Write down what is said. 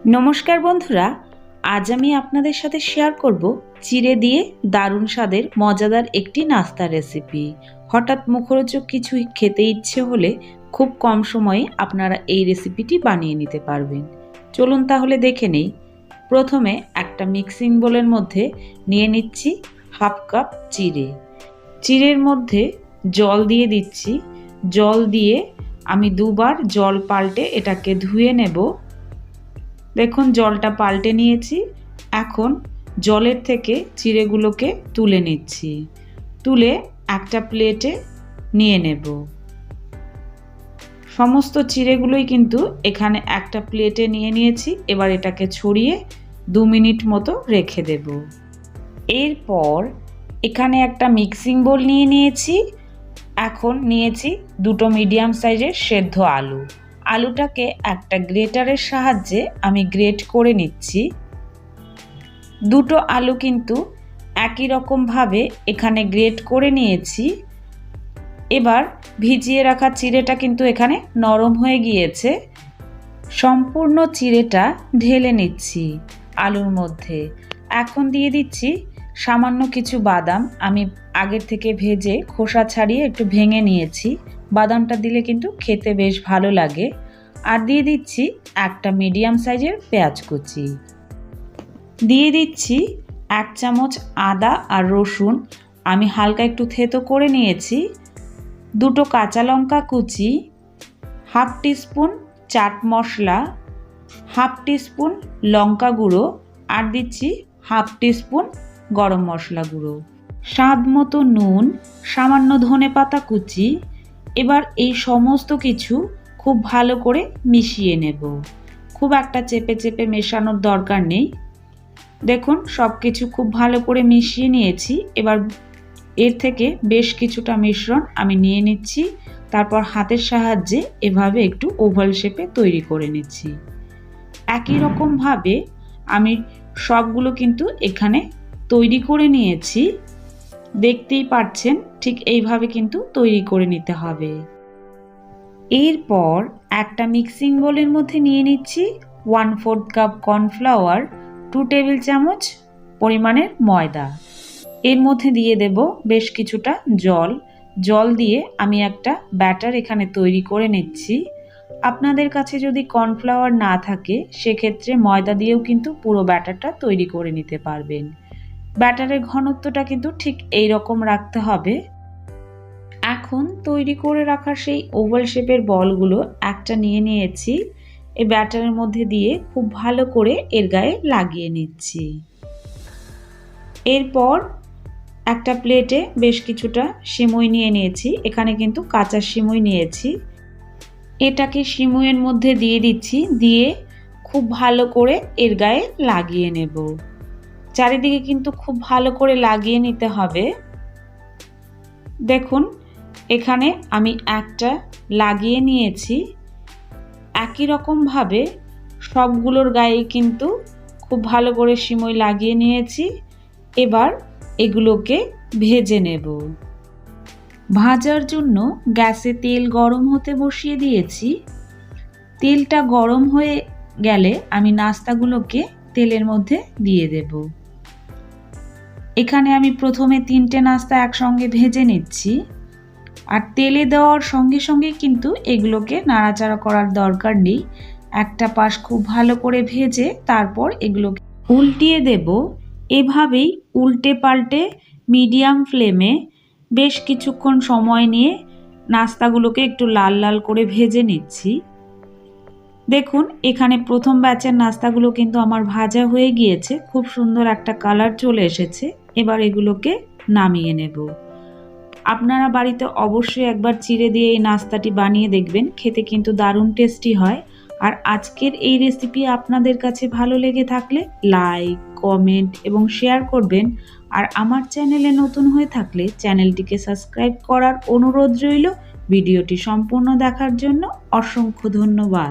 নমস্কার বন্ধুরা, আজ আমি আপনাদের সাথে শেয়ার করব চিড়ে দিয়ে দারুণ স্বাদের মজাদার একটি নাস্তা রেসিপি। হঠাৎ মুখরোচক কিছু খেতে ইচ্ছে হলে খুব কম সময়ে আপনারা এই রেসিপিটি বানিয়ে নিতে পারবেন। চলুন তাহলে দেখে নেই। প্রথমে একটা মিক্সিং বোলের মধ্যে নিয়ে নিচ্ছি হাফ কাপ চিড়ে। চিড়ের মধ্যে জল দিয়ে দিচ্ছি। জল দিয়ে আমি দুবার জল পাল্টে এটাকে ধুয়ে নেব। দেখুন জলটা পাল্টে নিয়েছি। এখন জলের থেকে চিড়েগুলোকে তুলে নিচ্ছি। তুলে একটা প্লেটে নিয়ে নেব। সমস্ত চিড়েগুলোই কিন্তু এখানে একটা প্লেটে নিয়ে নিয়েছি। এবার এটাকে ছড়িয়ে 2 মিনিট মতো রেখে দেব। এরপর এখানে একটা মিক্সিং বোল নিয়ে নিয়েছি। এখন নিয়েছি 2টো মিডিয়াম সাইজের সেদ্ধ আলু। আলুটাকে একটা গ্রেটারের সাহায্যে আমি গ্রেট করে নিচ্ছি। 2টো আলু কিন্তু একই রকমভাবে এখানে গ্রেট করে নিয়েছি। এবার ভিজিয়ে রাখা চিড়েটা কিন্তু এখানে নরম হয়ে গিয়েছে। সম্পূর্ণ চিড়েটা ঢেলে নিচ্ছি আলুর মধ্যে। এখন দিয়ে দিচ্ছি সামান্য কিছু বাদাম। আমি আগের থেকে ভেজে খোসা ছাড়িয়ে একটু ভেঙে নিয়েছি। বাদামটা দিলে কিন্তু খেতে বেশ ভালো লাগে। আর দিয়ে দিচ্ছি একটা মিডিয়াম সাইজের পেঁয়াজ কুচি। দিয়ে দিচ্ছি 1 চামচ আদা আর রসুন আমি হালকা একটু থেতো করে নিয়েছি। 2টো কাঁচা লঙ্কা কুচি, half teaspoon chaat masala, half teaspoon লঙ্কা গুঁড়ো, আর দিচ্ছি হাফ টিস্পুন গরম মশলা গুঁড়ো, স্বাদ মতো নুন, সামান্য ধনেপাতা কুচি। এবার এই সমস্ত কিছু খুব ভালো করে মিশিয়ে নেব। খুব একটা চেপে চেপে মেশানোর দরকার নেই। দেখুন সব কিছু খুব ভালো করে মিশিয়ে নিয়েছি। এবার এর থেকে বেশ কিছুটা মিশ্রণ আমি নিয়ে নিচ্ছি। তারপর হাতের সাহায্যে এভাবে একটু ওভাল শেপে তৈরি করে নিচ্ছি। একই রকমভাবে আমি সবগুলো কিন্তু এখানে তৈরি করে নিয়েছি। দেখতেই পাচ্ছেন ঠিক এইভাবে কিন্তু তৈরি করে নিতে হবে। এরপর একটা মিক্সিং বোলের মধ্যে নিয়ে নিচ্ছি 1/4 কাপ কর্নফ্লাওয়ার, 2 টেবিল চামচ পরিমাণের ময়দা। এর মধ্যে দিয়ে দেব বেশ কিছুটা জল। জল দিয়ে আমি একটা ব্যাটার এখানে তৈরি করে নিচ্ছি। আপনাদের কাছে যদি কর্নফ্লাওয়ার না থাকে সেক্ষেত্রে ময়দা দিয়েও কিন্তু পুরো ব্যাটারটা তৈরি করে নিতে পারবেন। ব্যাটারের ঘনত্বটা কিন্তু ঠিক এই রকম রাখতে হবে। এখন তৈরি করে রাখা সেই ওভাল শেপের বলগুলো একটা নিয়ে নিয়েছি। এই ব্যাটারের মধ্যে দিয়ে খুব ভালো করে এর গায়ে লাগিয়ে নিচ্ছি। এরপর একটা প্লেটে বেশ কিছুটা সিমুই নিয়ে নিয়েছি। এখানে কিন্তু কাঁচা সিমুই নিয়েছি। এটাকে সিমুইয়ের মধ্যে দিয়ে দিচ্ছি। দিয়ে খুব ভালো করে এর গায়ে লাগিয়ে নেব। চারিদিকে কিন্তু খুব ভালো করে লাগিয়ে নিতে হবে। দেখুন এখানে আমি একটা লাগিয়ে নিয়েছি। একই রকমভাবে সবগুলোর গায়ে কিন্তু খুব ভালো করে সিমুই লাগিয়ে নিয়েছি। এবার এগুলোকে ভেজে নেব। ভাজার জন্য গ্যাসে তেল গরম হতে বসিয়ে দিয়েছি। তেলটা গরম হয়ে গেলে আমি নাস্তাগুলোকে তেলের মধ্যে দিয়ে দেব। এখানে আমি প্রথমে 3টে নাস্তা একসঙ্গে ভেজে নিচ্ছি। আর তেলে দেওয়ার সঙ্গে সঙ্গে কিন্তু এগুলোকে নাড়াচাড়া করার দরকার নেই। একটা পাশ খুব ভালো করে ভেজে তারপর এগুলোকে উল্টিয়ে দেব। এভাবেই উল্টে পাল্টে মিডিয়াম ফ্লেমে বেশ কিছুক্ষণ সময় নিয়ে নাস্তাগুলোকে একটু লাল লাল করে ভেজে নিচ্ছি। দেখুন এখানে প্রথম ব্যাচের নাস্তাগুলো কিন্তু আমার ভাজা হয়ে গিয়েছে। খুব সুন্দর একটা কালার চলে এসেছে। এবার এগুলোকে নামিয়ে নেব। আপনারা বাড়িতে অবশ্যই একবার চিড়ে দিয়ে এই নাস্তাটি বানিয়ে দেখবেন। খেতে কিন্তু দারুণ টেস্টি হয়। আর আজকের এই রেসিপি আপনাদের কাছে ভালো লেগে থাকলে লাইক, কমেন্ট এবং শেয়ার করবেন। আর আমার চ্যানেলে নতুন হয়ে থাকলে চ্যানেলটিকে সাবস্ক্রাইব করার অনুরোধ রইল। ভিডিওটি সম্পূর্ণ দেখার জন্য অসংখ্য ধন্যবাদ।